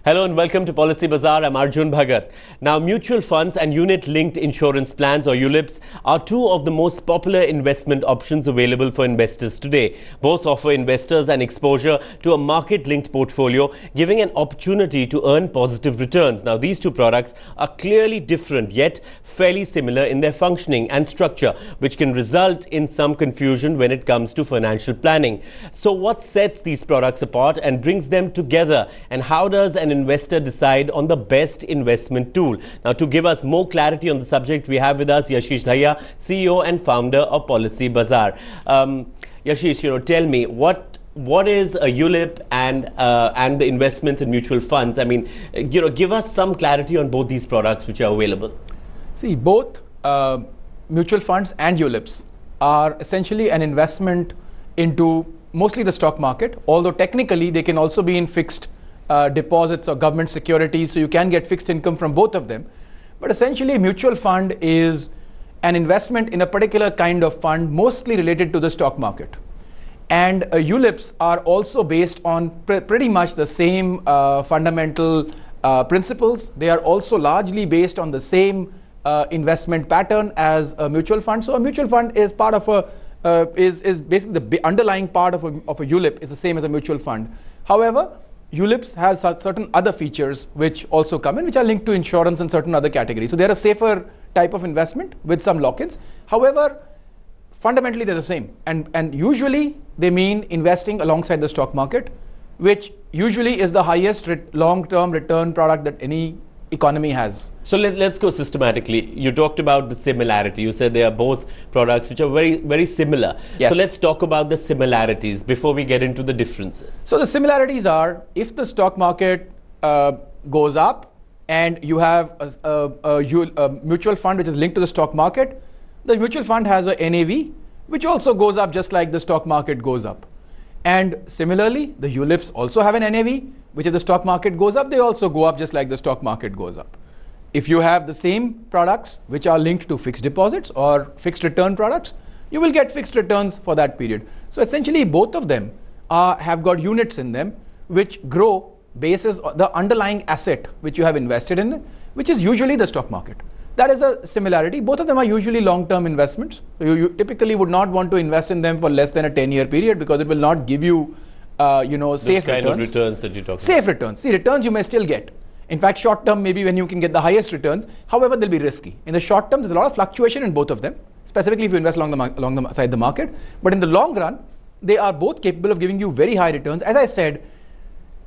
Hello and welcome to Policy Bazaar. I'm Arjun Bhagat. Now, mutual funds and unit-linked insurance plans, or ULIPs, are two of the most popular investment options available for investors today. Both offer investors an exposure to a market-linked portfolio, giving an opportunity to earn positive returns. Now, these two products are clearly different, yet fairly similar in their functioning and structure, which can result in some confusion when it comes to financial planning. So, what sets these products apart and brings them together, and how does an investor decide on the best investment tool? Now, to give us more clarity on the subject, we have with us Yashish Dhaya, CEO and founder of Policy Bazaar. Yashish, tell me what is a ULIP and the investments in mutual funds? I mean, give us some clarity on both these products which are available. See, both mutual funds and ULIPs are essentially an investment into mostly the stock market, although technically they can also be in fixed deposits or government securities, so you can get fixed income from both of them. But essentially, a mutual fund is an investment in a particular kind of fund, mostly related to the stock market. And ULIPs are also based on pretty much the same fundamental principles. They are also largely based on the same investment pattern as a mutual fund. So a mutual fund is part of is basically the underlying part of a ULIP is the same as a mutual fund. However, ULIPs have certain other features which also come in, which are linked to insurance and certain other categories. So they're a safer type of investment with some lock-ins. However, fundamentally they're the same. And usually they mean investing alongside the stock market, which usually is the highest long-term return product that any economy has. So let's go systematically. You talked about the similarity. You said they are both products which are very, very similar. Yes. So let's talk about the similarities before we get into the differences. So the similarities are, if the stock market goes up and you have a mutual fund which is linked to the stock market, the mutual fund has a NAV which also goes up just like the stock market goes up. And similarly, the ULIPs also have an NAV, which if the stock market goes up, they also go up just like the stock market goes up. If you have the same products which are linked to fixed deposits or fixed return products, you will get fixed returns for that period. So essentially, both of them have got units in them which grow basis the underlying asset which you have invested in, which is usually the stock market. That is a similarity. Both of them are usually long-term investments. So you typically would not want to invest in them for less than a 10-year period because it will not give you, safe kind returns. of returns that you talk about. Safe returns. See, returns you may still get. In fact, short-term maybe when you can get the highest returns. However, they'll be risky. In the short term, there's a lot of fluctuation in both of them, specifically if you invest along the side of the market. But in the long run, they are both capable of giving you very high returns. As I said,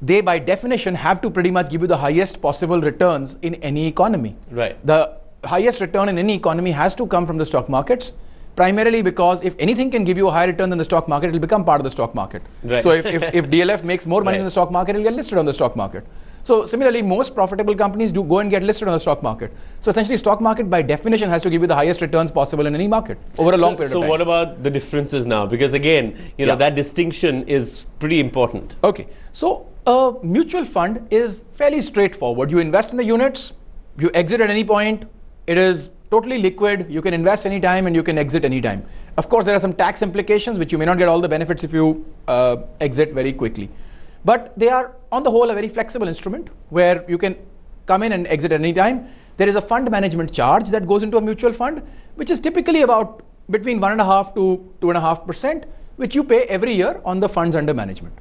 they by definition have to pretty much give you the highest possible returns in any economy. Right. The highest return in any economy has to come from the stock markets, primarily because if anything can give you a high return than the stock market, it will become part of the stock market. Right. So if DLF makes more money Right. than the stock market, it will get listed on the stock market. So similarly, most profitable companies do go and get listed on the stock market. So essentially, stock market by definition has to give you the highest returns possible in any market over a long period of time. So what about the differences now? Because again, that distinction is pretty important. Okay. So a mutual fund is fairly straightforward. You invest in the units, you exit at any point. It is totally liquid. You can invest anytime and you can exit anytime. Of course, there are some tax implications which you may not get all the benefits if you exit very quickly. But they are, on the whole, a very flexible instrument where you can come in and exit at any time. There is a fund management charge that goes into a mutual fund, which is typically about between 1.5% to 2.5%, which you pay every year on the funds under management.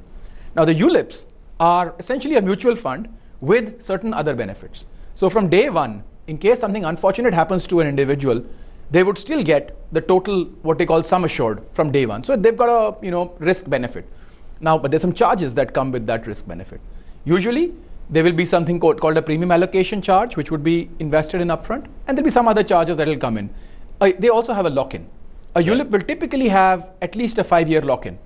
Now, the ULIPs are essentially a mutual fund with certain other benefits. So from day one, in case something unfortunate happens to an individual, they would still get the total, what they call sum assured from day one. So they've got a risk benefit. Now, but there's some charges that come with that risk benefit. Usually, there will be something called a premium allocation charge, which would be invested in upfront, and there'll be some other charges that will come in. They also have a lock-in. A ULIP will typically have at least a 5-year lock-in.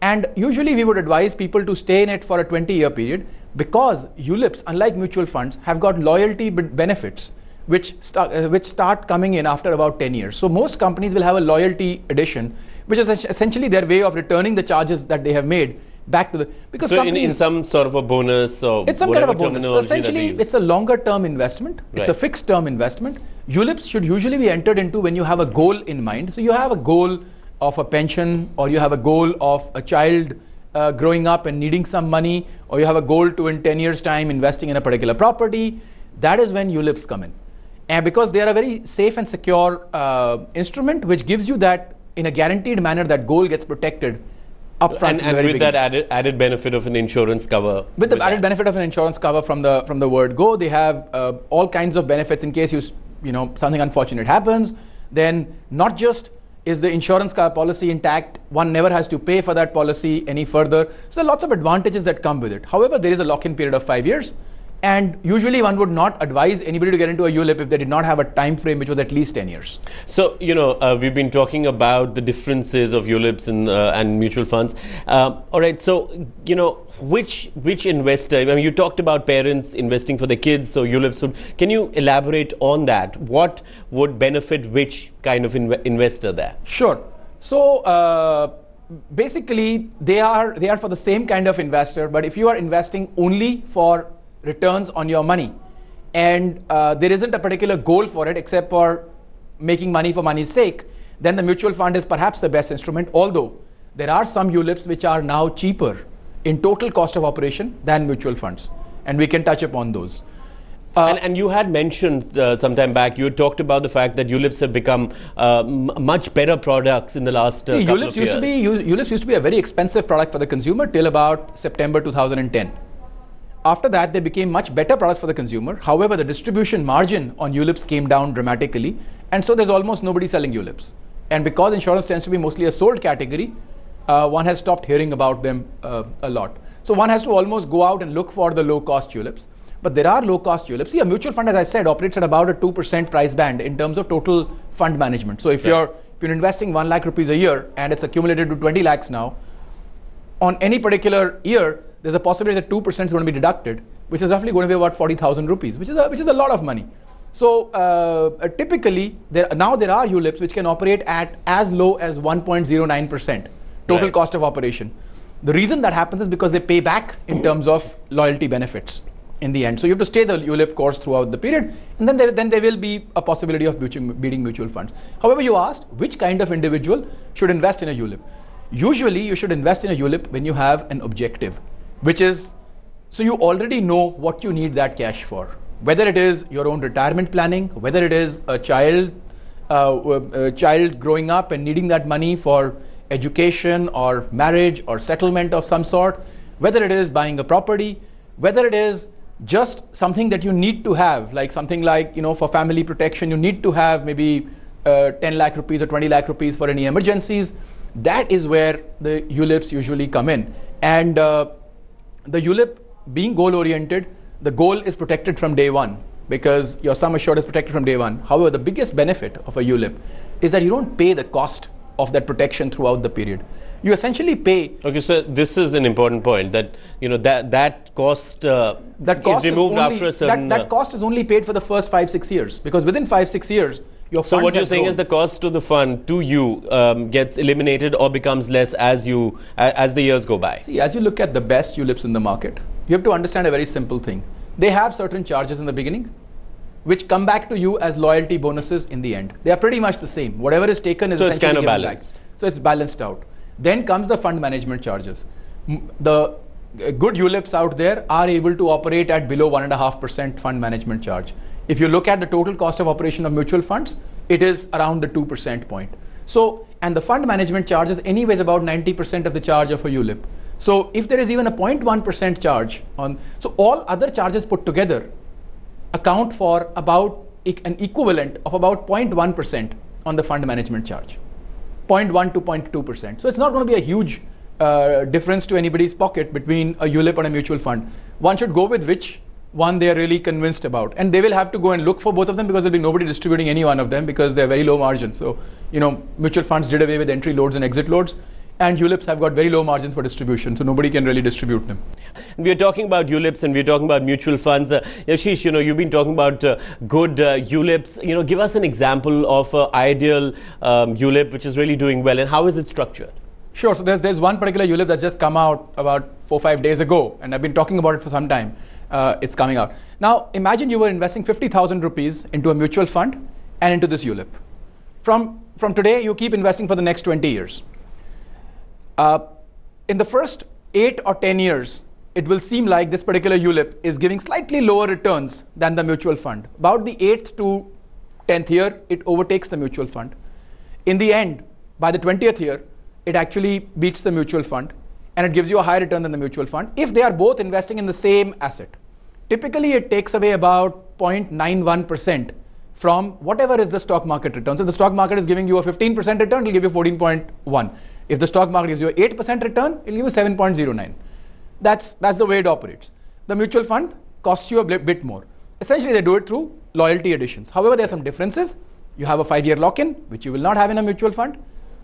And usually we would advise people to stay in it for a 20-year period because ULIPs, unlike mutual funds, have got loyalty benefits which start coming in after about 10 years. So most companies will have a loyalty addition, which is essentially their way of returning the charges that they have made back to the... Because so in some sort of a bonus or it's some kind of a bonus. So essentially, it's a longer term investment. Right. It's a fixed term investment. ULIPs should usually be entered into when you have a goal in mind. So you have a goal of a pension or you have a goal of a child growing up and needing some money, or you have a goal to in 10 years time investing in a particular property, that is when ULIPs come in. And because they are a very safe and secure instrument which gives you that in a guaranteed manner, that goal gets protected upfront. And with that added benefit of an insurance cover. With the added benefit of an insurance cover from the word go, they have all kinds of benefits in case something unfortunate happens. Then not just is the insurance policy intact, one never has to pay for that policy any further. So there are lots of advantages that come with it. However, there is a lock-in period of 5 years. And usually one would not advise anybody to get into a ULIP if they did not have a time frame which was at least 10 years. So, we've been talking about the differences of ULIPs and mutual funds. All right, so, which investor, I mean, you talked about parents investing for their kids, so ULIPs would, can you elaborate on that? What would benefit which kind of investor there? Sure. So, basically, they are for the same kind of investor, but if you are investing only for returns on your money, and there isn't a particular goal for it except for making money for money's sake, then the mutual fund is perhaps the best instrument, although there are some ULIPs which are now cheaper in total cost of operation than mutual funds, and we can touch upon those. And you had mentioned some time back, you had talked about the fact that ULIPs have become much better products in the last couple of years. ULIPs used to be a very expensive product for the consumer till about September 2010. After that, they became much better products for the consumer. However, the distribution margin on ULIPs came down dramatically, and so there's almost nobody selling ULIPs. And because insurance tends to be mostly a sold category, one has stopped hearing about them a lot. So one has to almost go out and look for the low-cost ULIPs. But there are low-cost ULIPs. See, a mutual fund, as I said, operates at about a 2% price band in terms of total fund management. So if you're investing 1 lakh rupees a year and it's accumulated to 20 lakhs now, on any particular year, there's a possibility that 2% is going to be deducted, which is roughly going to be about 40,000 rupees, which is a lot of money. So typically, now there are ULIPs which can operate at as low as 1.09% total cost of operation. The reason that happens is because they pay back in terms of loyalty benefits in the end. So you have to stay the ULIP course throughout the period, and then there will be a possibility of beating mutual funds. However, you asked which kind of individual should invest in a ULIP. Usually, you should invest in a ULIP when you have an objective, which is, so you already know what you need that cash for. Whether it is your own retirement planning, whether it is a child growing up and needing that money for education or marriage or settlement of some sort, whether it is buying a property, whether it is just something that you need to have, like something like, for family protection, you need to have maybe 10 lakh rupees or 20 lakh rupees for any emergencies. That is where the ULIPs usually come in. And the ULIP being goal oriented, the goal is protected from day one because your sum assured is protected from day one. However, the biggest benefit of a ULIP is that you don't pay the cost of that protection throughout the period. You essentially pay. Okay, so this is an important point that that cost is removed after a certain. That cost is only paid for the first 5-6 years, because within 5-6 years your funds. So what you're saying is the cost to the fund to you gets eliminated or becomes less as the years go by. See, as you look at the best ULIPs in the market, you have to understand a very simple thing. They have certain charges in the beginning, which come back to you as loyalty bonuses in the end. They are pretty much the same. Whatever is taken is essentially kind of given balanced. back. So it's balanced out. Then comes the fund management charges. The good ULIPs out there are able to operate at below 1.5% fund management charge. If you look at the total cost of operation of mutual funds, it is around the 2% point. So, and the fund management charge is anyways about 90% of the charge of a ULIP. So if there is even a 0.1% charge so all other charges put together account for about an equivalent of about 0.1% on the fund management charge. 0.1 to 0.2%. So it's not going to be a huge difference to anybody's pocket between a ULIP and a mutual fund. One should go with which one they are really convinced about, and they will have to go and look for both of them because there will be nobody distributing any one of them because they're very low margins. So mutual funds did away with entry loads and exit loads, and ULIPs have got very low margins for distribution, so nobody can really distribute them. We are talking about ULIPs and we're talking about mutual funds. Yashish, you've been talking about good ULIPs. Give us an example of an ideal ULIP which is really doing well, and how is it structured? Sure. So there's one particular ULIP that's just come out about 4-5 days ago, and I've been talking about it for some time. It's coming out. Now, imagine you were investing 50,000 rupees into a mutual fund and into this ULIP. From today, you keep investing for the next 20 years. In the first 8 or 10 years, it will seem like this particular ULIP is giving slightly lower returns than the mutual fund. About the 8th to 10th year, it overtakes the mutual fund. In the end, by the 20th year, it actually beats the mutual fund, and it gives you a higher return than the mutual fund if they are both investing in the same asset. Typically, it takes away about 0.91% from whatever is the stock market return. So the stock market is giving you a 15% return, it will give you 14.1. If the stock market gives you an 8% return, it will give you 7.09. That's the way it operates. The mutual fund costs you a bit more. Essentially, they do it through loyalty additions. However, there are some differences. You have a 5-year lock-in, which you will not have in a mutual fund.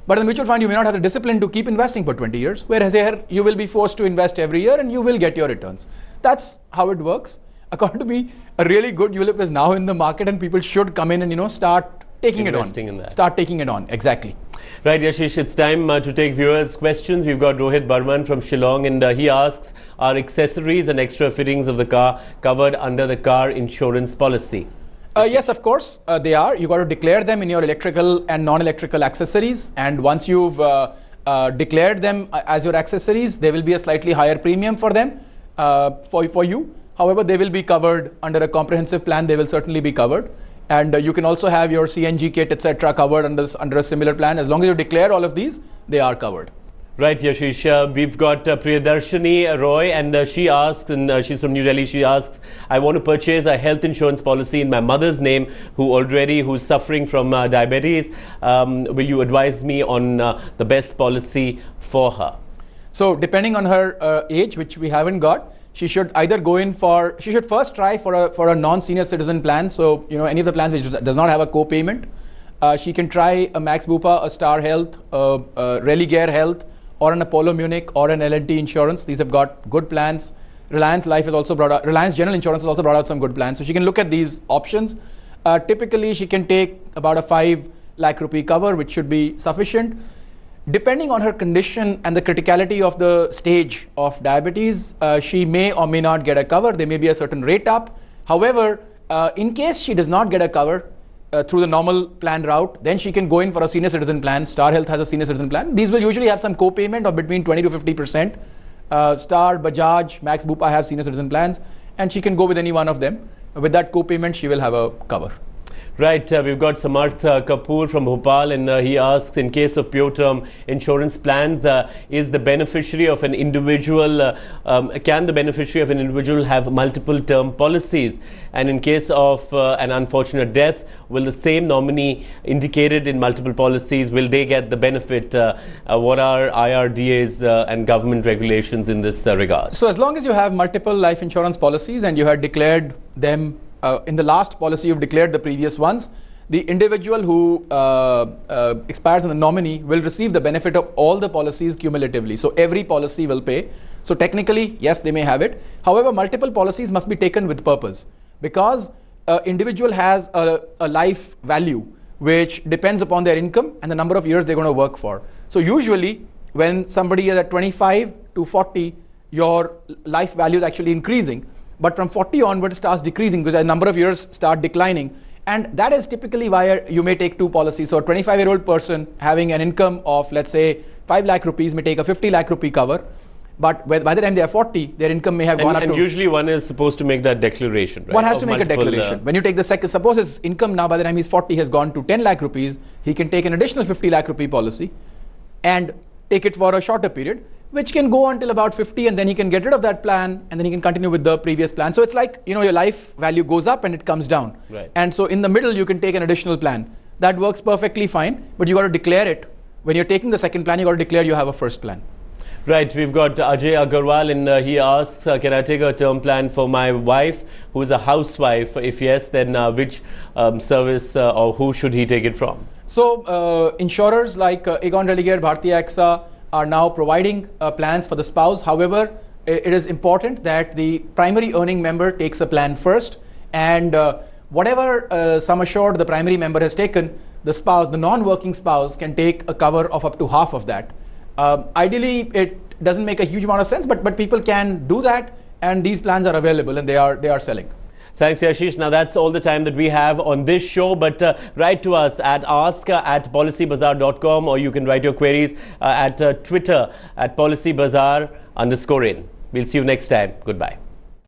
But in a mutual fund, you may not have the discipline to keep investing for 20 years, whereas here, you will be forced to invest every year and you will get your returns. That's how it works. According to me, a really good ULIP is now in the market and people should come in and start taking investing it on. In that. Start taking it on, exactly. Right, Yashish, it's time to take viewers' questions. We've got Rohit Burman from Shillong, and he asks, are accessories and extra fittings of the car covered under the car insurance policy? Yes, of course, they are. You got to declare them in your electrical and non-electrical accessories. And once you've declared them as your accessories, there will be a slightly higher premium for them for you. However, they will be covered under a comprehensive plan. They will certainly be covered. And you can also have your CNG kit, etc., covered under a similar plan. As long as you declare all of these, they are covered. Right, Yashish. We've got Priyadarshini Roy, and she asks, and she's from New Delhi, she asks, I want to purchase a health insurance policy in my mother's name, who's suffering from diabetes. Will you advise me on the best policy for her? So, depending on her age, which we haven't got, she should either go in for, she should first try for a non-senior citizen plan. So, any of the plans which does not have a co-payment. She can try a Max Bupa, a Star Health, a Religare Health, or an Apollo Munich, or an L&T Insurance. These have got good plans. Reliance Life has also brought out, Reliance General Insurance has also brought out some good plans. So she can look at these options. Typically, she can take about a 5 lakh rupee cover, which should be sufficient. Depending on her condition and the criticality of the stage of diabetes, she may or may not get a cover. There may be a certain rate up. However, in case she does not get a cover through the normal plan route, then she can go in for a senior citizen plan. Star Health has a senior citizen plan. These will usually have some co-payment of between 20 to 50%. Star, Bajaj, Max Bupa have senior citizen plans, and she can go with any one of them. With that co-payment, she will have a cover. Right, we've got Samarth Kapoor from Bhopal, and he asks, in case of pure term insurance plans, is the beneficiary of an individual, can the beneficiary of an individual have multiple term policies? And in case of an unfortunate death, will the same nominee indicated in multiple policies, will they get the benefit? What are IRDA's and government regulations in this regard? So as long as you have multiple life insurance policies and you had declared them in the last policy, you've declared the previous ones, the individual who expires in the nominee will receive the benefit of all the policies cumulatively. So every policy will pay. So technically, yes, they may have it. However, multiple policies must be taken with purpose, because individual has a life value which depends upon their income and the number of years they're going to work for. So usually, when somebody is at 25 to 40, your life value is actually increasing. But from 40 onwards, it starts decreasing because a number of years start declining. And that is typically why you may take two policies. So a 25-year-old person having an income of, let's say, 5 lakh rupees may take a 50 lakh rupee cover. But by the time they are 40, their income may have gone up to... And usually one is supposed to make that declaration, right? One has to make a declaration. When you take the second, suppose his income now by the time he's 40 has gone to 10 lakh rupees, he can take an additional 50 lakh rupee policy and take it for a shorter period, which can go until about 50, and then he can get rid of that plan and then he can continue with the previous plan. So it's like, your life value goes up and it comes down. Right. And so in the middle, you can take an additional plan. That works perfectly fine, but you got to declare it. When you're taking the second plan, you got to declare you have a first plan. Right, we've got Ajay Agarwal, and he asks, can I take a term plan for my wife who is a housewife? If yes, then which service or who should he take it from? So insurers like Aegon Religare, Bharti AXA are now providing plans for the spouse. However, it is important that the primary earning member takes a plan first, and whatever sum assured the primary member has taken, the spouse, the non-working spouse, can take a cover of up to half of that. Ideally, it doesn't make a huge amount of sense, but people can do that, and these plans are available and they are selling. Thanks, Yashish. Now, that's all the time that we have on this show, but write to us at ask@policybazaar.com, or you can write your queries at Twitter at policybazaar_in. We'll see you next time. Goodbye.